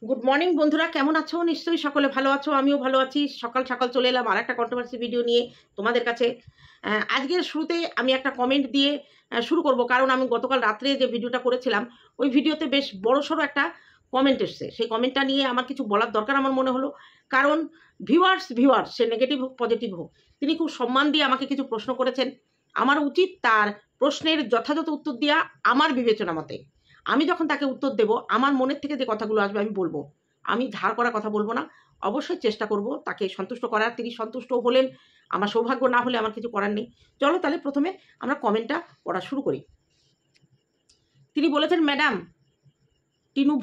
Good morning বন্ধুরা, কেমন আছো? নিশ্চয়ই সকলে ভালো আছো, আমিও ভালো আছি। সকাল সকাল চলে এলাম আর একটা কন্ট্রোভার্সি ভিডিও নিয়ে তোমাদের কাছে। আজকের শুরুতে আমি একটা কমেন্ট দিয়ে শুরু করব, কারণ আমি গতকাল রাত্রে যে ভিডিওটা করেছিলাম ওই ভিডিওতে বেশ বড়সড় একটা কমেন্ট এসছে। সেই কমেন্টটা নিয়ে আমার কিছু বলার দরকার আমার মনে হলো, কারণ ভিউয়ার্স সে নেগেটিভ হোক পজিটিভ হোক, তিনি খুব সম্মান দিয়ে আমাকে কিছু প্রশ্ন করেছেন। আমার উচিত তার প্রশ্নের যথাযথ উত্তর দেওয়া। আমার বিবেচনা মতে আমি যখন তাকে উত্তর দেব, আমার মনের থেকে যে কথাগুলো আসবে আমি বলবো। আমি ধার করা কথা বলবো না। অবশ্যই চেষ্টা করব তাকে সন্তুষ্ট করার। তিনি সন্তুষ্ট হলেন, আমার সৌভাগ্য, না হলে আমার কিছু করার নেই। চলো তাহলে প্রথমে আমরা কমেন্টটা পড়া শুরু করি। তিনি বলেছেন, ম্যাডাম, টিনু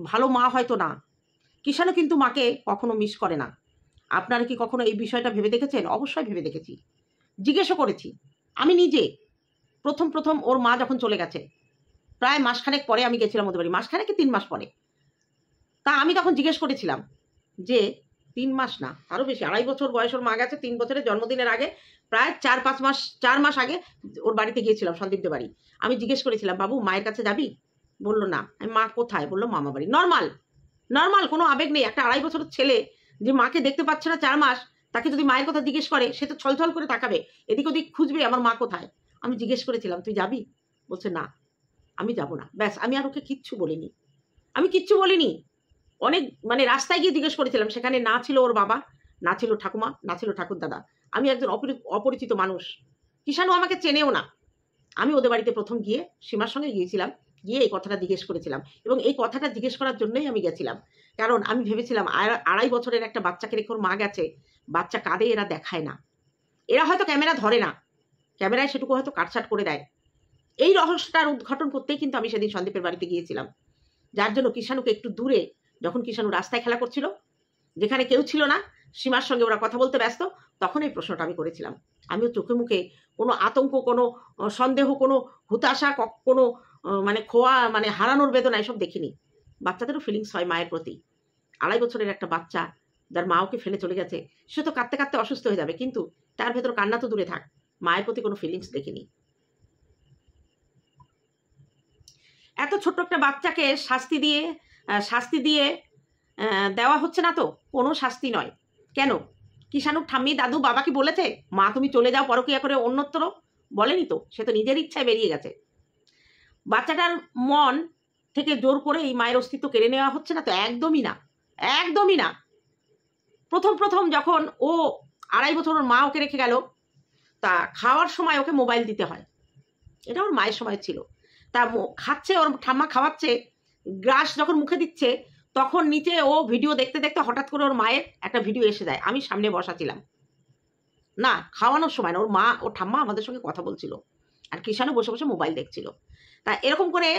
ভালো মা হয়তো না, কিষাণও কিন্তু মাকে কখনো মিস করে না। আপনারা কি কখনো এই বিষয়টা ভেবে দেখেছেন? অবশ্যই ভেবে দেখেছি, জিজ্ঞেসও করেছি। আমি নিজে প্রথম ওর মা যখন চলে গেছে, প্রায় মাসখানেক পরে আমি গেছিলাম ওদের বাড়ি, মাসখানেক কি 3 মাস পরে। তা আমি তখন জিজ্ঞেস করেছিলাম যে 3 মাস না, আরও বেশি, 2.5 বছর বয়স ওর মা গেছে। 3 বছরের জন্মদিনের আগে প্রায় 4 মাস আগে ওর বাড়িতে গিয়েছিলাম, সন্দীপদের বাড়ি। আমি জিজ্ঞেস করেছিলাম, বাবু মায়ের কাছে যাবি? বললো না। আমি, মা কোথায়? বললো মামা বাড়ি। নর্মাল, কোনো আবেগ নেই। একটা 2.5 বছরের ছেলে যে মাকে দেখতে পাচ্ছে না 4 মাস, তাকে যদি মায়ের কথা জিজ্ঞেস করে, সে তো ছলছল করে তাকাবে, এদিক ওদিক খুঁজবে আমার মা কোথায়। আমি জিজ্ঞেস করেছিলাম, তুই যাবি? বলছে না, আমি যাব না। ব্যাস, আমি আর ওকে কিচ্ছু বলিনি। অনেক রাস্তায় গিয়ে জিজ্ঞেস করেছিলাম, সেখানে না ছিল ওর বাবা, না ছিল ঠাকুমা, না ছিল ঠাকুরদাদা। আমি একজন অপরিচিত মানুষ, কিষাণও আমাকে চেনেও না। আমি ওদের বাড়িতে প্রথম গিয়ে সীমার সঙ্গে গিয়েছিলাম, গিয়ে এই কথাটা জিজ্ঞেস করেছিলাম। এবং এই কথাটা জিজ্ঞেস করার জন্যই আমি গেছিলাম, কারণ আমি ভেবেছিলাম 2.5 বছরের একটা বাচ্চাকে রেখে ওর মা গেছে, বাচ্চা কাঁদে, এরা দেখায় না, এরা হয়তো ক্যামেরা ধরে না, ক্যামেরায় সেটুকু হয়তো কাটছাট করে দেয়। এই রহস্যটার উদ্ঘাটন করতেই কিন্তু আমি সেদিন সন্দীপের বাড়িতে গিয়েছিলাম, যার জন্য কিষাণুকে একটু দূরে, যখন কিষাণু রাস্তায় খেলা করছিল, যেখানে কেউ ছিল না, সীমার সঙ্গে ওরা কথা বলতে ব্যস্ত, তখন এই প্রশ্নটা আমি করেছিলাম। আমিও চোখে মুখে কোনো আতঙ্ক, কোনো সন্দেহ, কোনো হুতাশা, কোনো খোয়া, হারানোর বেদনা এসব দেখিনি। বাচ্চাদেরও ফিলিংস হয় মায়ের প্রতি। 2.5 বছরের একটা বাচ্চা যার মা ওকে ফেলে চলে গেছে, সে তো কাঁদতে কাঁদতে অসুস্থ হয়ে যাবে, কিন্তু তার ভেতর কান্না তো দূরে থাক, মায়ের প্রতি কোনো ফিলিংস দেখিনি। এত ছোট্ট একটা বাচ্চাকে শাস্তি দিয়ে দেওয়া হচ্ছে না তো? কোনো শাস্তি নয়। কেন? কিষাণুর ঠাম্মি, দাদু, বাবা কি বলেছে মা তুমি চলে যাও পরকীয়া করে অন্যত্র? বলেনি তো, সে তো নিজের ইচ্ছায় বেরিয়ে গেছে। বাচ্চাটার মন থেকে জোর করে এই মায়ের অস্তিত্ব কেড়ে নেওয়া হচ্ছে না তো? একদমই না। প্রথম যখন ও 2.5 বছর ওর মা ওকে রেখে গেল, তা খাওয়ার সময় ওকে মোবাইল দিতে হয়, এটা ওর মায়ের সময় ছিল। তা খাচ্ছে, ওর ঠাম্মা খাওয়াচ্ছে, গ্রাস যখন মুখে দিচ্ছে, তখন নিচে ও ভিডিও দেখতে দেখতে হঠাৎ করে ওর মায়ের একটা ভিডিও এসে যায়। আমি সামনে বসা ছিলাম না, খাওয়ানোর সময় না, ওর ঠাম্মা আমাদের সঙ্গে কথা বলছিল, আর কিষাণও বসে বসে মোবাইল দেখছিল। তা এরকম করে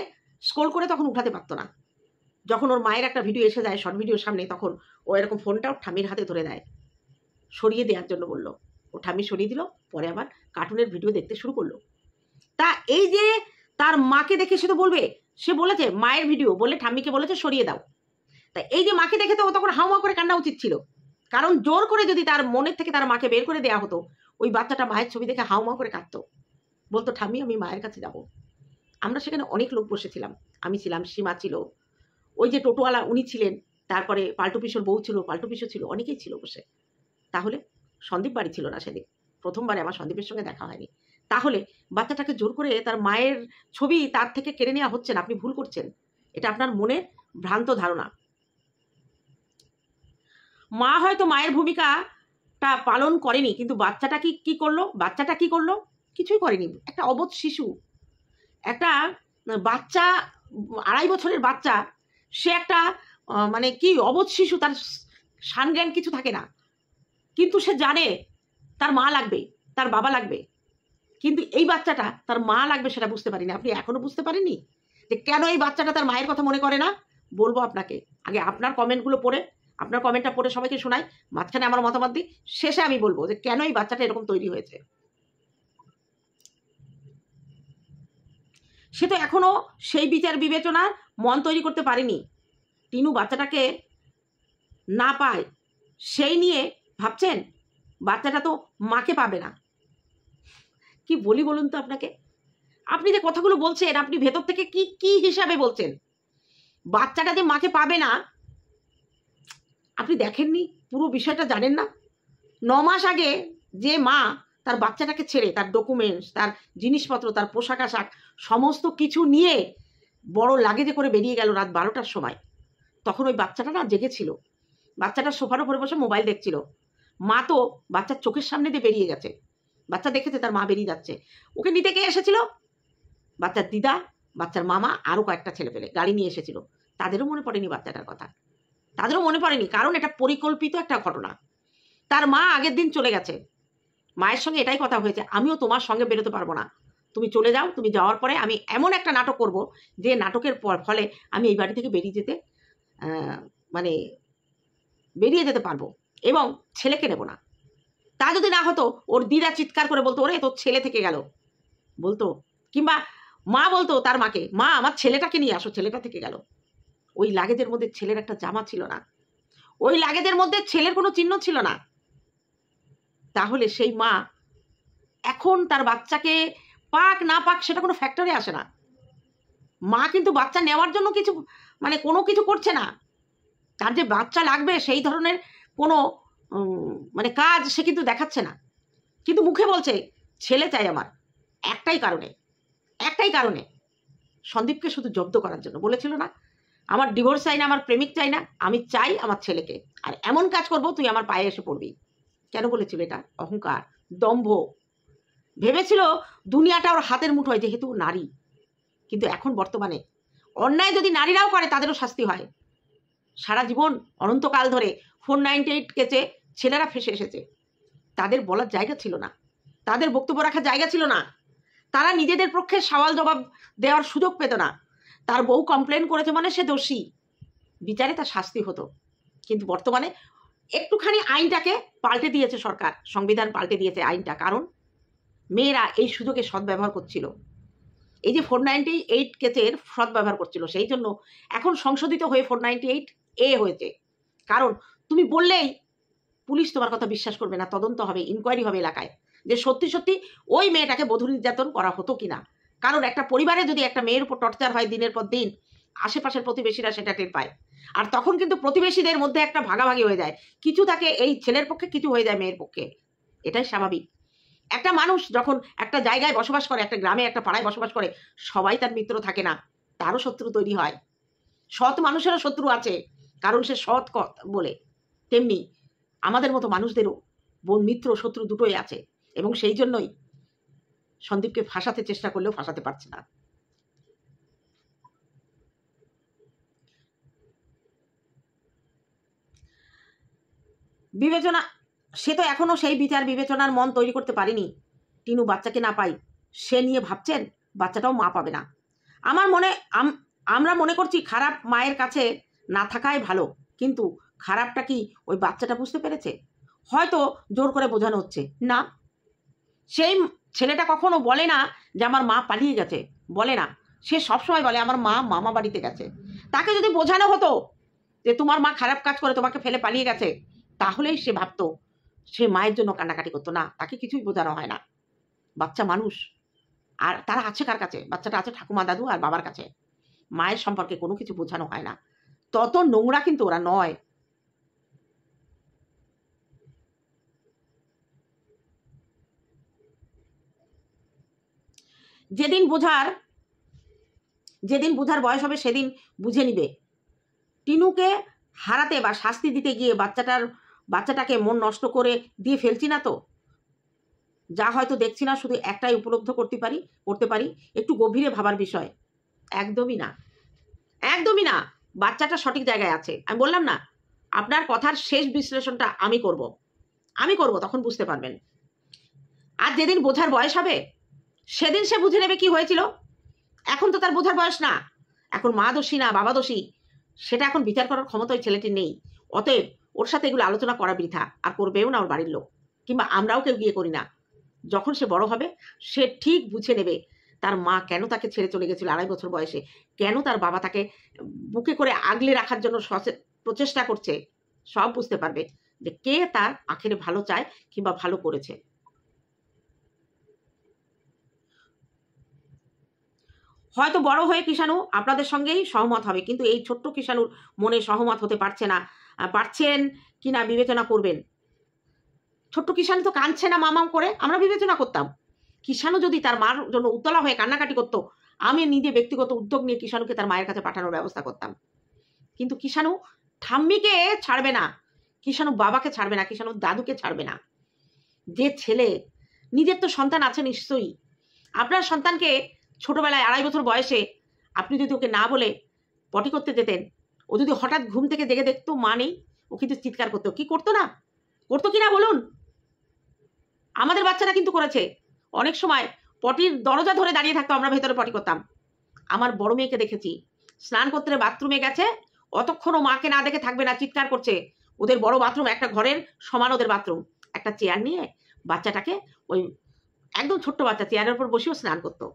স্ক্রোল করে তখন উঠাতে পারতো না। যখন ওর মায়ের একটা ভিডিও এসে যায় শর্ট ভিডিওর সামনে, তখন ও এরকম ফোনটা ওর ঠাম্মির হাতে ধরে দেয়, সরিয়ে দেওয়ার জন্য বললো। ও ঠাম্মি সরিয়ে দিল, পরে আবার কার্টুনের ভিডিও দেখতে শুরু করলো। তা এই যে তার মাকে দেখে সে তো বলবে, সে বলেছে মায়ের ভিডিও বলে ঠাম্মিকে বলেছে সরিয়ে দাও। তাই এই যে মাকে দেখে তো ও তখন হাউমা করে কান্না উচিত ছিল, কারণ জোর করে যদি তার মনের থেকে তার মাকে বের করে দেওয়া হতো, ওই বাচ্চাটা মায়ের ছবি দেখে হাউমা করে কাঁদতো, বলতো ঠাম্মি আমি মায়ের কাছে যাব। আমরা সেখানে অনেক লোক বসেছিলাম, আমি ছিলাম, সীমা ছিল, ওই যে টোটোওয়ালা উনি ছিলেন, তারপরে পাল্টু পিসোর বউ ছিল, পাল্টু পিসো ছিল, অনেকেই ছিল বসে। তাহলে সন্দীপ বাড়ি ছিল না সেদিন, প্রথমবারে আমার সন্দীপের সঙ্গে দেখা হয়নি। তাহলে বাচ্চাটাকে জোর করে তার মায়ের ছবি তার থেকে কেড়ে নেওয়া হচ্ছে না, আপনি ভুল করছেন। এটা আপনার মনে ভ্রান্ত ধারণা। মা হয়তো মায়ের ভূমিকাটা পালন করেনি, কিন্তু বাচ্চাটা কি করলো? কিছুই করেনি। একটা অবোধ শিশু, একটা বাচ্চা, 2.5 বছরের বাচ্চা, সে একটা কি অবোধ শিশু, তার সানজ্ঞান কিছু থাকে না, কিন্তু সে জানে তার মা লাগবে, তার বাবা লাগবে। কিন্তু এই বাচ্চাটা তার মা লাগবে সেটা বুঝতে পারিনি। আপনি এখনো বুঝতে পারেননি যে কেন এই বাচ্চাটা তার মায়ের কথা মনে করে না? বলবো আপনাকে, আগে আপনার কমেন্টগুলো পড়ে, আপনার কমেন্টটা পড়ে সবাইকে শোনাই, মাঝখানে আমার মতামত দিই, শেষে আমি বলবো যে কেন এই বাচ্চাটা এরকম তৈরি হয়েছে। সে তো এখনো সেই বিচার বিবেচনার মন তৈরি করতে পারেনি। টিনু বাচ্চাটাকে না পায় সেই নিয়ে ভাবছেন, বাচ্চাটা তো মাকে পাবে না। কি বলি বলুন তো আপনাকে? আপনি যে কথাগুলো বলছেন, আপনি ভেতর থেকে কি হিসাবে বলছেন? বাচ্চাটা যে মাকে পাবে না, আপনি দেখেননি, পুরো বিষয়টা জানেন না। 9 মাস আগে যে মা তার বাচ্চাটাকে ছেড়ে তার ডকুমেন্টস, তার জিনিসপত্র, তার পোশাক আশাক সমস্ত কিছু নিয়ে বড় লাগেজে করে বেরিয়ে গেল রাত 12টার সময়, তখন ওই বাচ্চাটা না জেগেছিল। বাচ্চাটা সোফার উপরে বসে মোবাইল দেখছিল। মা তো বাচ্চার চোখের সামনে দিয়ে বেরিয়ে গেছে। বাচ্চা দেখেছে তার মা বেরিয়ে যাচ্ছে। ওকে নিতে কে এসেছিল? বাচ্চার দিদা, বাচ্চার মামা, আরও কয়েকটা ছেলে পেলে গাড়ি নিয়ে এসেছিল। তাদেরও মনে পড়েনি বাচ্চাটার কথা, তাদেরও মনে পড়েনি, কারণ এটা পরিকল্পিত একটা ঘটনা। তার মা আগের দিন চলে গেছে, মায়ের সঙ্গে এটাই কথা হয়েছে, আমিও তোমার সঙ্গে বেরোতে পারবো না, তুমি চলে যাও, তুমি যাওয়ার পরে আমি এমন একটা নাটক করব যে নাটকের ফলে আমি এই বাড়ি থেকে বেরিয়ে যেতে মানে বেরিয়ে যেতে পারবো এবং ছেলেকে নেব না। তা যদি না হতো, ওর দিদা চিৎকার করে বলতো, ওরে তোর ছেলে থেকে গেল বলতো, কিংবা মা বলতো তার মাকে, মা আমার ছেলেটাকে নিয়ে আসো, ছেলেটা থেকে গেল। ওই লাগেজের মধ্যে ছেলের একটা জামা ছিল না, ওই লাগেজের মধ্যে ছেলের কোনো চিহ্ন ছিল না। তাহলে সেই মা এখন তার বাচ্চাকে পাক না পাক সেটা কোনো ফ্যাক্টরে আসে না। মা কিন্তু বাচ্চা নেওয়ার জন্য কিছু কোনো কিছু করছে না। তার যে বাচ্চা লাগবে সেই ধরনের কোনো কাজ সে কিন্তু দেখাচ্ছে না, কিন্তু মুখে বলছে ছেলে চাই আমার। একটাই কারণে সন্দীপকে শুধু জব্দ করার জন্য। বলেছিল না, আমার ডিভোর্স চাই না, আমার প্রেমিক চাই না, আমি চাই আমার ছেলেকে, আর এমন কাজ করব তুই আমার পায়ে এসে পড়বি। কেন বলেছিল এটা? অহংকার, দম্ভ। ভেবেছিল দুনিয়াটা ওর হাতের মুঠোয়, যেহেতু নারী। কিন্তু এখন বর্তমানে অন্যায় যদি নারীরাও করে তাদেরও শাস্তি হয়। সারা জীবন অনন্তকাল ধরে 498 কেসে ছেলেরা ফেসে এসেছে, তাদের বলার জায়গা ছিল না, তাদের বক্তব্য রাখার জায়গা ছিল না, তারা নিজেদের পক্ষে সওয়াল জবাব দেওয়ার সুযোগ পেত না। তার বউ কমপ্লেন করেছে মানে সে দোষী, বিচারে তার শাস্তি হতো। কিন্তু বর্তমানে একটুখানি আইনটাকে পাল্টে দিয়েছে সরকার, সংবিধান পাল্টে দিয়েছে আইনটা, কারণ মেয়েরা এই সুযোগে সদ্ব্যবহার করছিল। এই যে 498 কেসের সদ্ব্যবহার করছিল, সেই জন্য এখন সংশোধিত হয়ে 498A হয়েছে। কারণ তুমি বললেই পুলিশ তোমার কথা বিশ্বাস করবে না, তদন্ত হবে, ইনকোয়ারি হবে এলাকায়, যে সত্যি সত্যি ওই মেয়েটাকে বধূ নির্যাতন করা হতো কিনা। কারণ একটা পরিবারে যদি একটা মেয়ের উপর টর্চার হয় দিনের পর দিন, আশেপাশের প্রতিবেশীরা সেটা টের পায়, আর তখন কিন্তু প্রতিবেশীদের মধ্যে একটা ভাগাভাগি হয়ে যায়, কিছু থাকে এই ছেলের পক্ষে, কিছু হয়ে যায় মেয়ের পক্ষে। এটাই স্বাভাবিক। একটা মানুষ যখন একটা জায়গায় বসবাস করে, একটা গ্রামে, একটা পাড়ায় বসবাস করে, সবাই তার মিত্র থাকে না, তারও শত্রু তৈরি হয়। সৎ মানুষেরও শত্রু আছে, কারণ সে সৎ বলে। তেমনি আমাদের মতো মানুষদেরও মিত্র শত্রু দুটোই আছে, এবং সেই জন্যই সন্দীপকে ফাঁসাতে চেষ্টা করলেও ফাঁসাতে পারছে না। বিবেচনা, সে তো এখনো সেই বিচার বিবেচনার মন তৈরি করতে পারেনি। টিনু বাচ্চাকে না পাই সে নিয়ে ভাবছেন, বাচ্চাটাও মা পাবে না। আমরা মনে করছি খারাপ মায়ের কাছে না থাকাই ভালো, কিন্তু খারাপটা কি ওই বাচ্চাটা বুঝতে পেরেছে? হয়তো জোর করে বোঝানো হচ্ছে না। সেই ছেলেটা কখনো বলে না যে আমার মা পালিয়ে গেছে, বলে না, সে সবসময় বলে আমার মা মামা বাড়িতে গেছে। তাকে যদি বোঝানো হতো যে তোমার মা খারাপ কাজ করে তোমাকে ফেলে পালিয়ে গেছে, তাহলেই সে ভাবতো, সে মায়ের জন্য কান্নাকাটি করতো না। তাকে কিছুই বোঝানো হয় না। বাচ্চা মানুষ, আর তারা আছে কার কাছে? বাচ্চাটা আছে ঠাকুমা, দাদু আর বাবার কাছে। মায়ের সম্পর্কে কোনো কিছু বোঝানো হয় না। তত নোংরা কিন্তু ওরা নয়। যেদিন বোঝার বয়স হবে সেদিন বুঝে নিবে। টিনুকে হারাতে বা শাস্তি দিতে গিয়ে বাচ্চাটাকে মন নষ্ট করে দিয়ে ফেলছি না তো? যা হয়তো দেখছি না, শুধু একটাই উপলব্ধ করতে পারি, একটু গভীরে ভাবার বিষয়। একদমই না, একদমই না। বাচ্চাটা সঠিক জায়গায় আছে। আমি বললাম না, আপনার কথার শেষ বিশ্লেষণটা আমি করব, তখন বুঝতে পারবেন। আর যেদিন বোঝার বয়স হবে সেদিন সে বুঝে নেবে কি হয়েছিল। এখন তো তার বোঝার বয়স না, এখন মা দোষী না বাবা দোষী সেটা এখন বিচার করার ক্ষমতা ওই ছেলেটির নেই। অতএব ওর সাথে এগুলো আলোচনা করা বৃথা, আর করবেও না ওর বাড়ির লোক, কিংবা আমরাও কেউ গিয়ে করি না। যখন সে বড় হবে সে ঠিক বুঝে নেবে তার মা কেন তাকে ছেড়ে চলে গেছিল 2.5 বছর বয়সে, কেন তার বাবা তাকে বুকে করে আগলে রাখার জন্য প্রচেষ্টা করছে। সব বুঝতে পারবে যে কে তার আখেরে ভালো চায় কিংবা ভালো করেছে। হয়তো বড় হয়ে কিষাণু আপনাদের সঙ্গেই সহমত হবে, কিন্তু এই ছোট্ট কিষাণুর মনে সহমত হতে পারছে না। পারছেন কি না বিবেচনা করবেন। ছোট্ট কিষাণু তো কাঁদছে না মামাম করে, আমরা বিবেচনা করতাম। কিষাণু যদি তার মার জন্য উতলা হয়ে কান্নাকাটি করতো, আমি নিজে ব্যক্তিগত উদ্যোগ নিয়ে কিষাণুকে তার মায়ের কাছে পাঠানোর ব্যবস্থা করতাম। কিন্তু কিষাণু ঠাম্মিকে ছাড়বে না, কিষাণু বাবাকে ছাড়বে না, কিষাণু দাদুকে ছাড়বে না। যে ছেলে, নিজের তো সন্তান আছে নিশ্চয়ই। আপনার সন্তানকে ছোটবেলায় 2.5 বছর বয়সে আপনি যদি ওকে না বলে পটি করতে যেতেন, ও যদি হঠাৎ ঘুম থেকে জেগে দেখতো মা নেই, ও কিন্তু চিৎকার করতো। কি করতো না? করতো কি না বলুন? আমাদের বাচ্চারা কিন্তু করেছে। অনেক সময় পটির দরজা ধরে দাঁড়িয়ে থাকতো, আমরা ভেতরে পটি করতাম। আমার বড় মেয়েকে দেখেছি, স্নান করতে বাথরুমে গেছে, অতক্ষণও মাকে না দেখে থাকবে না, চিৎকার করছে। ওদের বড় বাথরুম, একটা ঘরের সমান ওদের বাথরুম। একটা চেয়ার নিয়ে বাচ্চাটাকে, ওই একদম ছোট্ট বাচ্চা, চেয়ারের উপর বসেও স্নান করতো।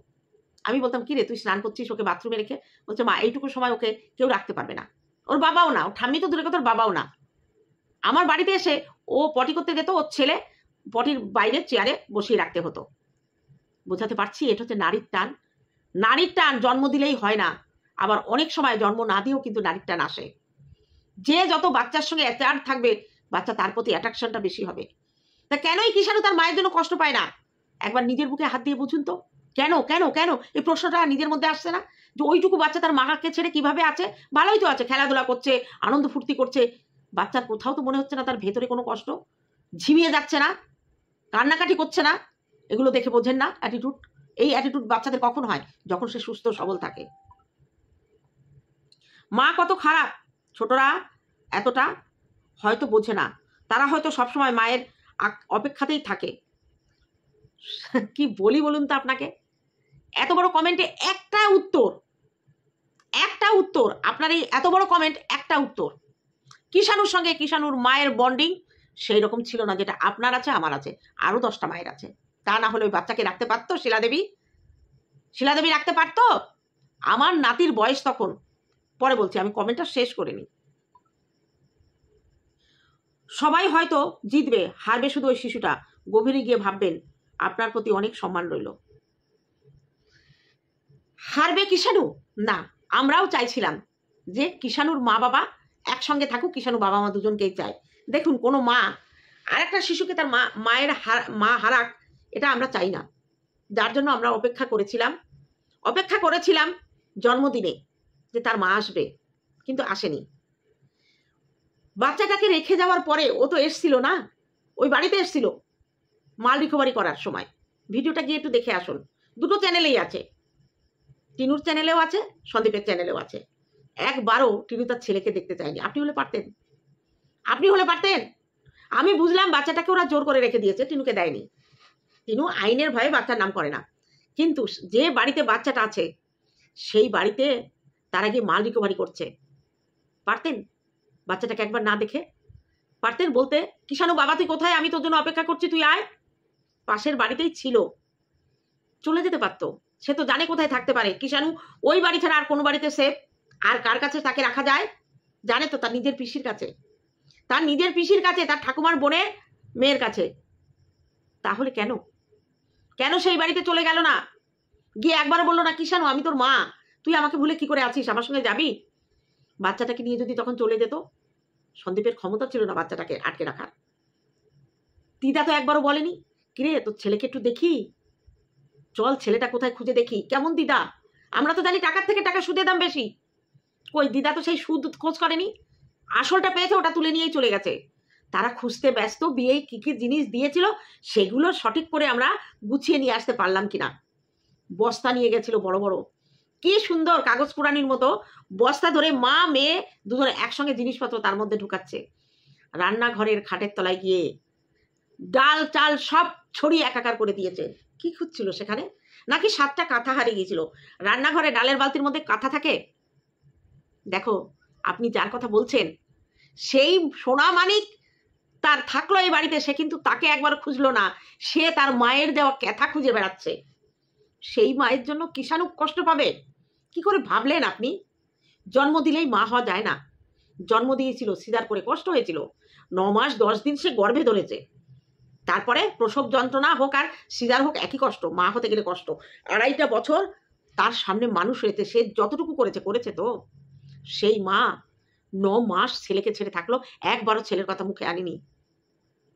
আমি বলতাম, কি রে তুই স্নান করছিস ওকে বাথরুমে রেখে? বলছে, মা এইটুকু সময় ওকে কেউ রাখতে পারবে না, ওর বাবাও না, ও ঠাম্মি তো দূরে কথা, ওর বাবাও না। আমার বাড়িতে এসে ও পটি করতে যেত, ওর ছেলে পটির বাইরে চেয়ারে বসিয়ে রাখতে হতো। বোঝাতে পারছি? এটা হচ্ছে নারীর টান। নারীর টান জন্ম দিলেই হয় না, আবার অনেক সময় জন্ম না দিয়েও কিন্তু নারীর টান আসে। যে যত বাচ্চার সঙ্গে অ্যাটাচ থাকবে, বাচ্চা তার প্রতি অ্যাট্রাকশনটা বেশি হবে। তা কেনই কিষাণু তার মায়ের জন্য কষ্ট পায় না? একবার নিজের বুকে হাত দিয়ে বুঝুন তো, কেন কেন কেন এই প্রশ্নটা নিজের মধ্যে আসছে না? যে ওইটুকু বাচ্চা তার মাকে ছেড়ে কিভাবে আছে? ভালোই তো আছে, খেলাধুলা করছে, আনন্দ ফুর্তি করছে। বাচ্চার কোথাও তো মনে হচ্ছে না তার ভেতরে কোনো কষ্ট? ঝিমিয়ে যাচ্ছে না? কান্নাকাটি করছে না? এগুলো দেখে বোঝেন না অ্যাটিটিউড? এই অ্যাটিটিউড বাচ্চাদের কখন হয়? যখন সে সুস্থ সবল থাকে। মা কত খারাপ ছোটরা এতটা হয়তো বোঝে না। তারা হয়তো সবসময় মায়ের অপেক্ষাতেই থাকে। কি বলি বলুন তো আপনাকে? এত বড় কমেন্টে একটা উত্তর, আপনার এই এত বড় কমেন্ট, একটা উত্তর। কিষাণুর সঙ্গে কিষাণুর মায়ের বন্ডিং সেই রকম ছিল না যেটা আপনার আছে, আমার আছে, আরো 10টা মায়ের আছে। তা না হলে ওই বাচ্চাকে রাখতে পারতো শিলাদেবী রাখতে পারতো? আমার নাতির বয়স তখন, পরে বলছি, আমি কমেন্টটা শেষ করে নিই। সবাই হয়তো জিতবে, হারবে শুধু ওই শিশুটা। গভীরে গিয়ে ভাববেন, আপনার প্রতি অনেক সম্মান রইল। হারবে কিষাণু না, আমরাও চাইছিলাম যে কিষাণুর মা বাবা একসঙ্গে থাকুক, কিষাণু বাবা মা দুজনকেই চায়। দেখুন, কোনো মা আর একটা শিশুকে তার মায়ের মা হারাক, এটা আমরা চাই না। যার জন্য আমরা অপেক্ষা করেছিলাম জন্মদিনে যে তার মা আসবে, কিন্তু আসেনি। বাচ্চাটাকে রেখে যাওয়ার পরে ও তো এসছিল না, ওই বাড়িতে এসছিল মাল রিকভারি করার সময়। ভিডিওটা গিয়ে একটু দেখে আসুন, দুটো চ্যানেলেই আছে, টিনুর চ্যানেলেও আছে, সন্দীপের চ্যানেলেও আছে। একবারও টিনু তার ছেলেকে দেখতে চায়নি। আপনি হলে পারতেন। আমি বুঝলাম বাচ্চাটাকে ওরা জোর করে রেখে দিয়েছে, টিনুকে দেয়নি। টিনু আইনের ভয়ে বাচ্চার নাম করে না, কিন্তু যে বাড়িতে বাচ্চাটা আছে সেই বাড়িতে তারা গিয়ে মাল রিকভারি করছে। পারতেন বাচ্চাটাকে একবার না দেখে? পারতেন বলতে, কিষাণু বাবা তুই কোথায়, আমি তোর জন্য অপেক্ষা করছি, তুই আয়। পাশের বাড়িতেই ছিল, চলে যেতে পারতো। সে তো জানে কোথায় থাকতে পারে। কিষাণু ওই বাড়ি ছাড়া আর কোনো বাড়িতে সেফ? আর কার কাছে তাকে রাখা যায়? জানে তো, তার নিজের পিসির কাছে, তার ঠাকুমার বোনের মেয়ের কাছে। তাহলে কেন সেই বাড়িতে চলে গেল না? গিয়ে একবারও বললো না, কিষাণু আমি তোর মা, তুই আমাকে ভুলে কি করে আছিস, আমার সঙ্গে যাবি? বাচ্চাটাকে নিয়ে যদি তখন চলে যেত, সন্দীপের ক্ষমতা ছিল না বাচ্চাটাকে আটকে রাখার। দিদা তো একবারও বলেনি, কিরে তোর ছেলেকে একটু দেখি, চল ছেলেটা কোথায় খুঁজে দেখি। কেমন দিদা? আমরা তো জানি টাকার থেকে টাকা সুদের দাম বেশি। কই, দিদা তো সেই সুদ খোঁজ করেনি, আসলটা পেয়েছে, ওটা তুলে নিয়েই চলে গেছে। তারা খুঁজতে ব্যস্ত, বিয়েই কি কি জিনিস দিয়েছিল সেগুলো সঠিক করে আমরা গুছিয়ে নিয়ে আসতে পারলাম কিনা। বস্তা নিয়ে গেছিল বড় বড়, কি সুন্দর কাগজ পুরানির মতো বস্তা ধরে মা মেয়ে দুজনে একসঙ্গে জিনিসপত্র তার মধ্যে ঢুকাচ্ছে। রান্নাঘরের খাটের তলায় গিয়ে ডাল চাল সব ছড়িয়ে একাকার করে দিয়েছে। কি খুঁজছিল সেখানে? নাকি 7টা কাঁথা হারিয়ে গিয়েছিল? রান্নাঘরে ডালের বালতির মধ্যে কাঁথা থাকে? দেখো, আপনি যার কথা বলছেন সেই সোনা মানিক তার থাকলো এই বাড়িতে, সে কিন্তু তাকে একবার খুঁজলো না, সে তার মায়ের দেওয়া ক্যাথা খুঁজে বেড়াচ্ছে। সেই মায়ের জন্য কিষাণু কষ্ট পাবে? কি করে ভাবলেন আপনি? জন্ম দিলেই মা হওয়া যায় না। জন্ম দিয়েছিল, সিজার করে কষ্ট হয়েছিল, 9 মাস 10 দিন সে গর্ভে ধরেছে। তারপরে প্রসব যন্ত্রণা হোক আর সিজার হোক একই কষ্ট, মা হতে গেলে কষ্ট। 2.5 বছর তার সামনে মানুষ হয়েছে, সে যতটুকু করেছে তো। সেই মা 9 মাস ছেলেকে ছেড়ে থাকলো, একবারও ছেলের কথা মুখে আনেনি।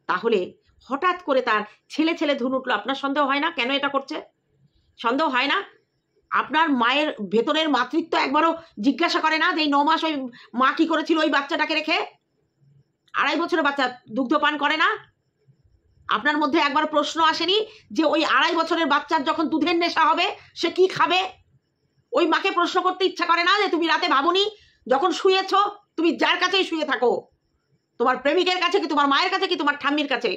তাহলে হঠাৎ করে তার ছেলে ছেলে ধুন উঠলো, আপনার সন্দেহ হয় না কেন এটা করছে? সন্দেহ হয় না? আপনার মায়ের ভেতরের মাতৃত্ব একবারও জিজ্ঞাসা করে না যে এই 9 মাস ওই মা কি করেছিল ওই বাচ্চাটাকে রেখে? 2.5 বছরের বাচ্চা দুগ্ধপান করে না? আপনার মধ্যে একবার প্রশ্ন আসেনি যে ওই 2.5 বছরের বাচ্চার যখন দুধের নেশা হবে সে কি খাবে? ওই মাকে প্রশ্ন করতে ইচ্ছা করে না যে তুমি রাতে ভাবনি যখন শুয়েছ তুমি যার কাছেই শুয়ে থাকো, তোমার প্রেমিকের কাছে কি তোমার মায়ের কাছে কি তোমার ঠাম্মির কাছে,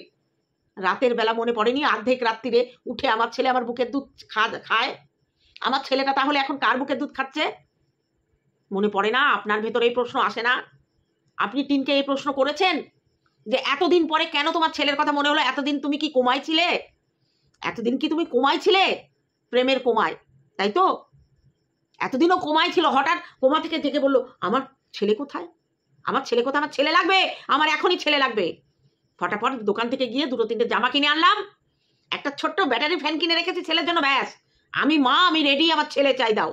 রাতের বেলা মনে পড়েনি অর্ধেক রাত্রিরে উঠে আমার ছেলে আমার বুকের দুধ খায়? আমার ছেলেটা তাহলে এখন কার বুকের দুধ খাচ্ছে? মনে পড়ে না? আপনার ভেতরে এই প্রশ্ন আসে না? আপনি টিনকে এই প্রশ্ন করেছেন যে এতদিন পরে কেন তোমার ছেলের কথা মনে হলো? এতদিন তুমি কি কোমায় ছিলে? এতদিন কি তুমি কোমায় ছিলে? প্রেমের কোমায়, তাই তো? এতদিনও কোমায় ছিল, হঠাৎ কোমা থেকে জেগে বললো আমার ছেলে কোথায়? আমার ছেলে কোথায়? আমার ছেলে লাগবে, আমার এখনই ছেলে লাগবে। ফটাফট দোকান থেকে গিয়ে 2-3টে জামা কিনে আনলাম, একটা ছোট্ট ব্যাটারি ফ্যান কিনে রেখেছি ছেলের জন্য, ব্যাস আমি মা, আমি রেডি, আমার ছেলে চাই দাও।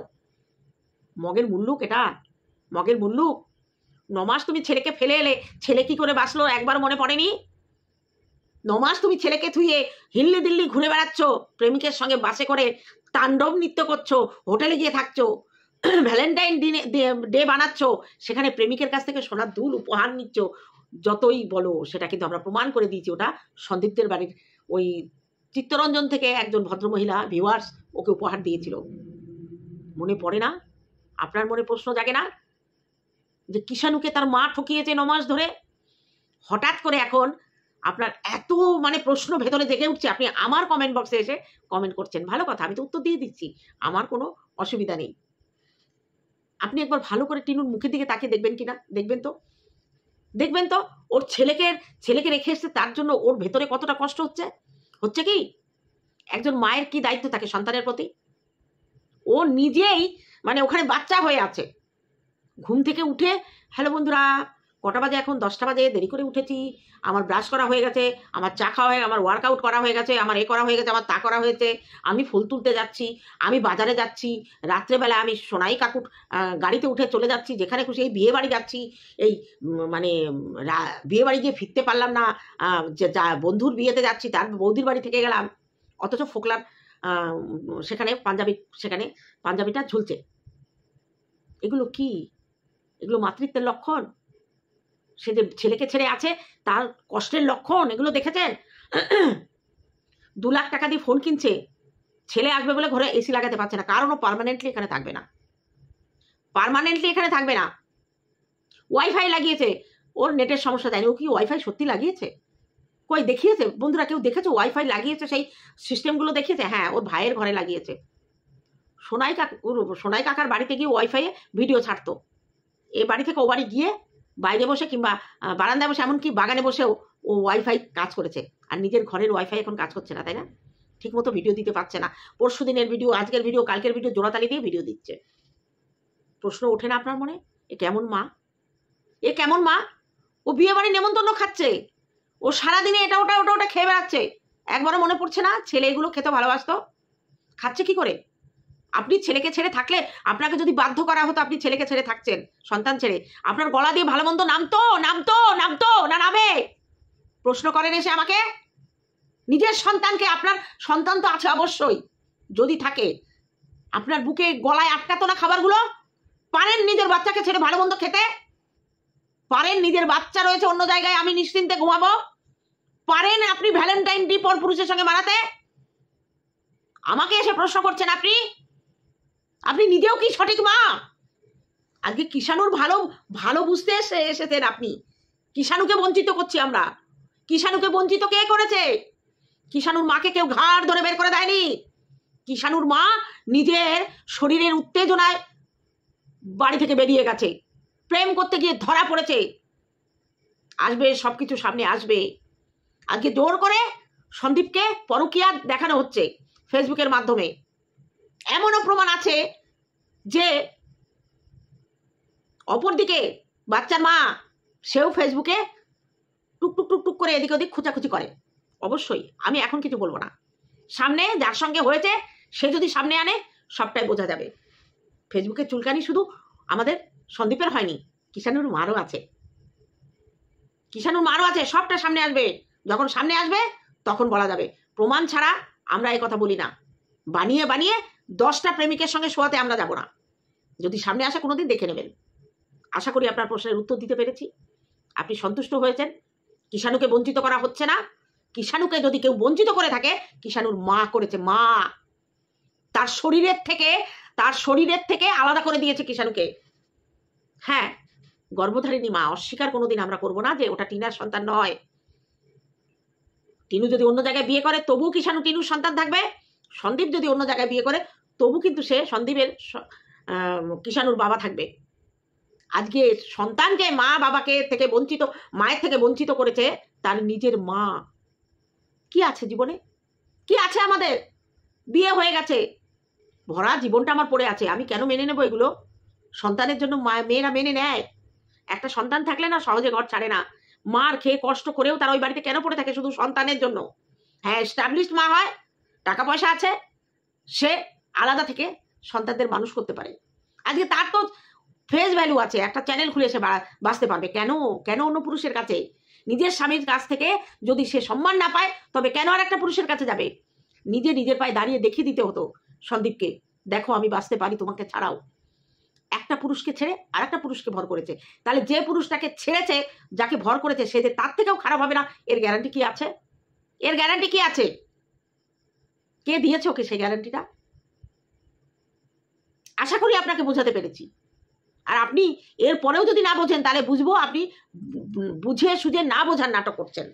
মগের মুল্লুক এটা, মগের মুল্লুক। 9 মাস তুমি ছেলেকে ফেলে এলে, ছেলে কি করে বাঁচলো একবার মনে পড়েনি? 9 মাস তুমি ছেলেকে থুয়ে হিল্লি দিল্লি ঘুরে বেড়াচ্ছ, প্রেমিকের সঙ্গে বাসে করে তাণ্ডব নৃত্য করছো, হোটেলে গিয়ে থাকছো, ভ্যালেন্টাইন ডে বানাচ্ছ, সেখানে প্রেমিকের কাছ থেকে সোনার দুল উপহার নিচ্ছ। যতই বলো সেটা কিন্তু আমরা প্রমাণ করে দিয়েছি, ওটা সন্দীপদের বাড়ির ওই চিত্তরঞ্জন থেকে একজন ভদ্রমহিলা ভিউয়ার্স ওকে উপহার দিয়েছিল। মনে পড়ে না? আপনার মনে প্রশ্ন জাগে না যে কিষাণুকে তার মা ঠকিয়েছে 9 মাস ধরে? হঠাৎ করে এখন আপনার এত প্রশ্ন ভেতরে জেগে উঠছে, আপনি আমার কমেন্ট বক্সে এসে কমেন্ট করছেন, ভালো কথা, আমি তো উত্তর দিয়ে দিচ্ছি, আমার কোনো অসুবিধা নেই। আপনি একবার ভালো করে টিনুর মুখের দিকে তাকিয়ে দেখবেন কিনা, দেখবেন তো ওর ছেলেকে রেখে এসছে, তার জন্য ওর ভেতরে কতটা কষ্ট হচ্ছে কি? একজন মায়ের কি দায়িত্ব থাকে সন্তানের প্রতি? ও নিজেই ওখানে বাচ্চা হয়ে আছে। ঘুম থেকে উঠে, হ্যালো বন্ধুরা, কটা বাজে এখন? 10টা বাজে, দেরি করে উঠেছি, আমার ব্রাশ করা হয়ে গেছে, আমার চা খাওয়া হয়ে, আমার ওয়ার্কআউট করা হয়ে গেছে, আমার এ করা হয়ে গেছে, আমার তা করা হয়েছে, আমি ফুল তুলতে যাচ্ছি, আমি বাজারে যাচ্ছি, রাত্রেবেলা আমি সোনাই কাকুর গাড়িতে উঠে চলে যাচ্ছি যেখানে খুশি, এই বিয়ে বাড়ি যাচ্ছি, এই বিয়ে বাড়ি গিয়ে ফিরতে পারলাম না, যা বন্ধুর বিয়েতে যাচ্ছি তার বৌদির বাড়ি থেকে গেলাম, অথচ ফোকলার সেখানে পাঞ্জাবিটা ঝুলছে। এগুলো কি? এগুলো মাতৃত্বের লক্ষণ? সে যে ছেলেকে ছেড়ে আছে তার কষ্টের লক্ষণ এগুলো দেখেছেন? 2 লাখ টাকা দিয়ে ফোন কিনছে, ছেলে আসবে বলে ঘরে এসি লাগাতে পারছে না, কারণ ও পার্মানেন্টলি এখানে থাকবে না। ওয়াইফাই লাগিয়েছে, ওর নেটের সমস্যা যায়নি। ও কি ওয়াইফাই সত্যি লাগিয়েছে? কই দেখিয়েছে? বন্ধুরা কেউ দেখেছো ওয়াইফাই লাগিয়েছে? সেই সিস্টেমগুলো দেখিয়েছে? হ্যাঁ, ওর ভাইয়ের ঘরে লাগিয়েছে। সোনাই কাকার বাড়িতে গিয়ে ওয়াইফাইয়ে ভিডিও ছাড়তো, এ বাড়ি থেকে ও বাড়ি গিয়ে বাইরে বসে কিংবা বারান্দায় বসে, এমনকি বাগানে বসেও ও ওয়াইফাই কাজ করেছে। আর নিজের ঘরের ওয়াইফাই এখন কাজ করছে না, তাই না? ঠিক মতো ভিডিও দিতে পারছে না, পরশু দিনের ভিডিও, আজকের ভিডিও, কালকের ভিডিও জোড়াতালি দিয়ে ভিডিও দিচ্ছে। প্রশ্ন ওঠে না আপনার মনে, এ কেমন মা? ও বিয়ে বাড়ি নেমন্তন্ন খাচ্ছে, ও সারাদিনে এটা ওটা খেয়ে বেড়াচ্ছে, একবারও মনে পড়ছে না ছেলে এগুলো খেতে ভালোবাসতো? খাচ্ছে কি করে? আপনি ছেলেকে ছেড়ে থাকলে, আপনাকে যদি বাধ্য করা হতো, আপনি ছেলেকে ছেড়ে থাকছেন, সন্তান ছেড়ে, আপনার গলা দিয়ে ভালো মন্দ নামতো না নামে? প্রশ্ন করেন এসে আমাকে। নিজের সন্তানকে, আপনার সন্তান তো আছে অবশ্যই, যদি থাকে, আপনার বুকে গলায় আটকাতো না খাবারগুলো? পারেন নিজের বাচ্চাকে ছেড়ে ভালো মন্দ খেতে? পারেন নিজের বাচ্চা রয়েছে অন্য জায়গায়, আমি নিশ্চিন্তে ঘুমাবো? পারেন আপনি ভ্যালেন্টাইন ডে পর পুরুষের সঙ্গে বানাতে? আমাকে এসে প্রশ্ন করছেন আপনি নিজেও কি সঠিক মা? আজকে কিষাণুর ভালো বুঝতে এসেছেন আপনি। কিষাণুকে বঞ্চিত করছি আমরা। কিষাণুকে বঞ্চিত কে করেছে? কিষাণুর মাকে কেউ ঘাড় ধরে বের করে দেয়নি। কিষাণুর মা নিজের শরীরের উত্তেজনায় বাড়ি থেকে বেরিয়ে গেছে, প্রেম করতে গিয়ে ধরা পড়েছে। আসবে, সবকিছু সামনে আসবে। আজকে জোর করে সন্দীপকে পরকীয়া দেখানো হচ্ছে ফেসবুকের মাধ্যমে। এমনও প্রমাণ আছে যে অপরদিকে বাচ্চার মা, সেও ফেসবুকে টুক করে এদিক ওদিক খুঁচাখুচি করে। অবশ্যই আমি এখন কিছু বলবো না, সামনে যার সঙ্গে হয়েছে সে যদি সামনে আনে সবটাই বোঝা যাবে। ফেসবুকে চুলকানি শুধু আমাদের সন্দীপের হয়নি, কিষাণুর মারও আছে, কিষাণুর মারও আছে। সবটা সামনে আসবে, যখন সামনে আসবে তখন বলা যাবে। প্রমাণ ছাড়া আমরা এই কথা বলি না। বানিয়ে বানিয়ে 10টা প্রেমিকের সঙ্গে শোয়াতে আমরা যাব না। যদি সামনে আসে কোনোদিন দেখে নেবেন। আশা করি আপনার প্রশ্নের উত্তর দিতে পেরেছি। আপনি সন্তুষ্ট হয়েছেন। কিষাণুকে বঞ্চিত করা হচ্ছে না। কিষাণুকে যদি কেউ বঞ্চিত করে থাকে, কিষাণুর মা করেছে। মা তার শরীরের থেকে আলাদা করে দিয়েছে কিষাণুকে। হ্যাঁ, গর্ভধারিণী মা, অস্বীকার কোনোদিন আমরা করবো না যে ওটা টিনার সন্তান নয়। টিনু যদি অন্য জায়গায় বিয়ে করে তবুও কিষাণু টিনুর সন্তান থাকবে। সন্দীপ যদি অন্য জায়গায় বিয়ে করে তবু কিন্তু সে সন্দীপের কিষাণুর বাবা থাকবে। আজকে সন্তানকে মা বাবাকে থেকে বঞ্চিত, মায়ের থেকে বঞ্চিত করেছে তার নিজের মা। কি আছে জীবনে? কি আছে আমাদের? বিয়ে হয়ে গেছে, ভরা জীবনটা আমার পড়ে আছে, আমি কেন মেনে নেবো এগুলো? সন্তানের জন্য মেয়েরা মেনে নেয়। একটা সন্তান থাকলে না সহজে ঘর ছাড়ে না। মার খেয়ে কষ্ট করেও তারা ওই বাড়িতে কেন পড়ে থাকে? শুধু সন্তানের জন্য। হ্যাঁ, এস্টাবলিশড মা হয়, টাকা পয়সা আছে, সে আলাদা থেকে সন্তানদের মানুষ করতে পারে। আজকে তার তো ফেস ভ্যালু আছে, একটা চ্যানেল খুলে সে বাঁচতে পারবে। কেন অন্য পুরুষের কাছে? নিজের স্বামীর কাছ থেকে যদি সে সম্মান না পায় তবে কেন আর একটা পুরুষের কাছে যাবে? নিজের পায়ে দাঁড়িয়ে দেখিয়ে দিতে হতো সন্দীপকে, দেখো আমি বাঁচতে পারি তোমাকে ছাড়াও। একটা পুরুষকে ছেড়ে আর একটা পুরুষকে ভর করেছে। তাহলে যে পুরুষটাকে ছেড়েছে, যাকে ভর করেছে, সে যে তার থেকেও খারাপ হবে না, এর গ্যারান্টি কি আছে? এর গ্যারান্টি কি আছে? কে দিয়েছে ওকে সেই গ্যারান্টিটা? আশা করি আপনাকে বোঝাতে পেরেছি। আর আপনি এর পরেও যদি না বোঝেন তাহলে বুঝবো আপনি বুঝে সুঝে না বোঝার নাটক করছেন।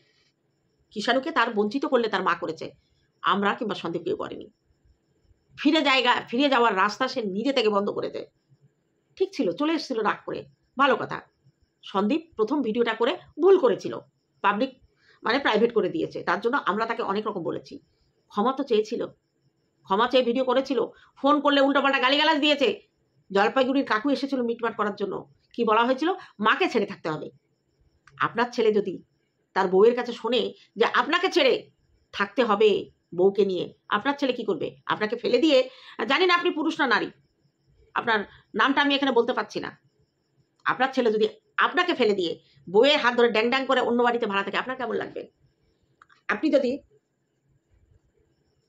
কিষাণুকে তার বঞ্চিত করলে তার মা করেছে, আমরা কিংবা সন্দীপ কেউ করেনি। ফিরে যাওয়ার রাস্তা সে নিজে থেকে বন্ধ করেছে। ঠিক ছিল, চলে এসেছিল রাগ করে, ভালো কথা। সন্দীপ প্রথম ভিডিওটা করে ভুল করেছিল, পাবলিক মানে প্রাইভেট করে দিয়েছে, তার জন্য আমরা তাকে অনেক রকম বলেছি। ক্ষমা তো চেয়েছিল, ক্ষমা চেয়ে ভিডিও করেছিল। ফোন করলে উল্টোপাল্টা গালিগালাজ দিয়েছে। জলপাইগুড়ির কাকু এসেছিল মিটমাট করার জন্য। কি বলা হয়েছিল? মাকে ছেড়ে থাকতে হবে। আপনার ছেলে যদি তার বউয়ের কাছে শোনে যে আপনাকে ছেড়ে থাকতে হবে বউকে নিয়ে, আপনার ছেলে কি করবে? আপনাকে ফেলে দিয়ে, জানি না আপনি পুরুষ না নারী, আপনার নামটা আমি এখানে বলতে পারছি না। আপনার ছেলে যদি আপনাকে ফেলে দিয়ে বউয়ের হাত ধরে ড্যাং করে অন্য বাড়িতে ভাড়া থাকে, আপনার কেমন লাগবে? আপনি যদি,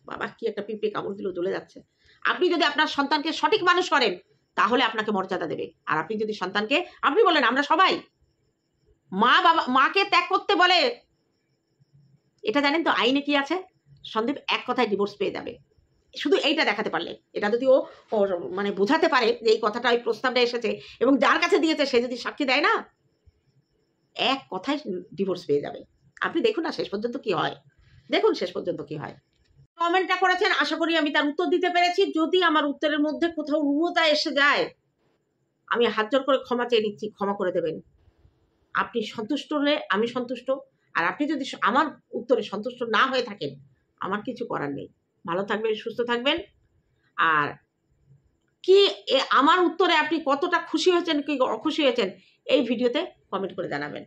বাবা কি একটা পিঁপড়ে কামড় দিল, জ্বলে যাচ্ছে। আপনি যদি আপনার সন্তানকে সঠিক মানুষ করেন তাহলে আপনাকে মর্যাদা দেবে। আর আপনি যদি সন্তানকে, আপনি বলেন আমরা সবাই মাকে ত্যাগ করতে বলে, এটা জানেন তো আইনে কি আছে? সন্দীপ এক কথায় ডিভোর্স পেয়ে যাবে। শুধু এইটা দেখাতে পারলে, এটা যদি ও মানে বোঝাতে পারে যে এই কথাটা, ওই প্রস্তাবটা এসেছে এবং যার কাছে দিয়েছে সে যদি সাক্ষী দেয় না, এক কথায় ডিভোর্স পেয়ে যাবে। আপনি দেখুন না শেষ পর্যন্ত কি হয়, দেখুন শেষ পর্যন্ত কি হয়। কমেন্টটা করেছেন, আশা করি আমি তার উত্তর দিতে পেরেছি। যদি আমার উত্তরের মধ্যে কোথাও রূঢ়তা এসে যায়, আমি হাত জোর করে ক্ষমা চেয়ে নিচ্ছি, ক্ষমা করে দেবেন। আপনি সন্তুষ্ট হলে আমি সন্তুষ্ট, আর আপনি যদি আমার উত্তরে সন্তুষ্ট না হয়ে থাকেন, আমার কিছু করার নেই। ভালো থাকবেন, সুস্থ থাকবেন। আর কি আমার উত্তরে আপনি কতটা খুশি হয়েছেন কি অখুশি হয়েছেন এই ভিডিওতে কমেন্ট করে জানাবেন।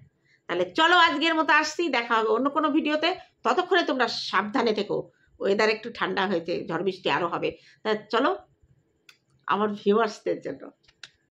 তাহলে চলো আজকের মতো আসছি, দেখা হবে অন্য কোনো ভিডিওতে। ততক্ষণে তোমরা সাবধানে থেকো, ওয়েদার একটু ঠান্ডা হয়েছে, ঝড় বৃষ্টি আরো হবে। তা চলো আমার ভিউয়ার্সদের জন্য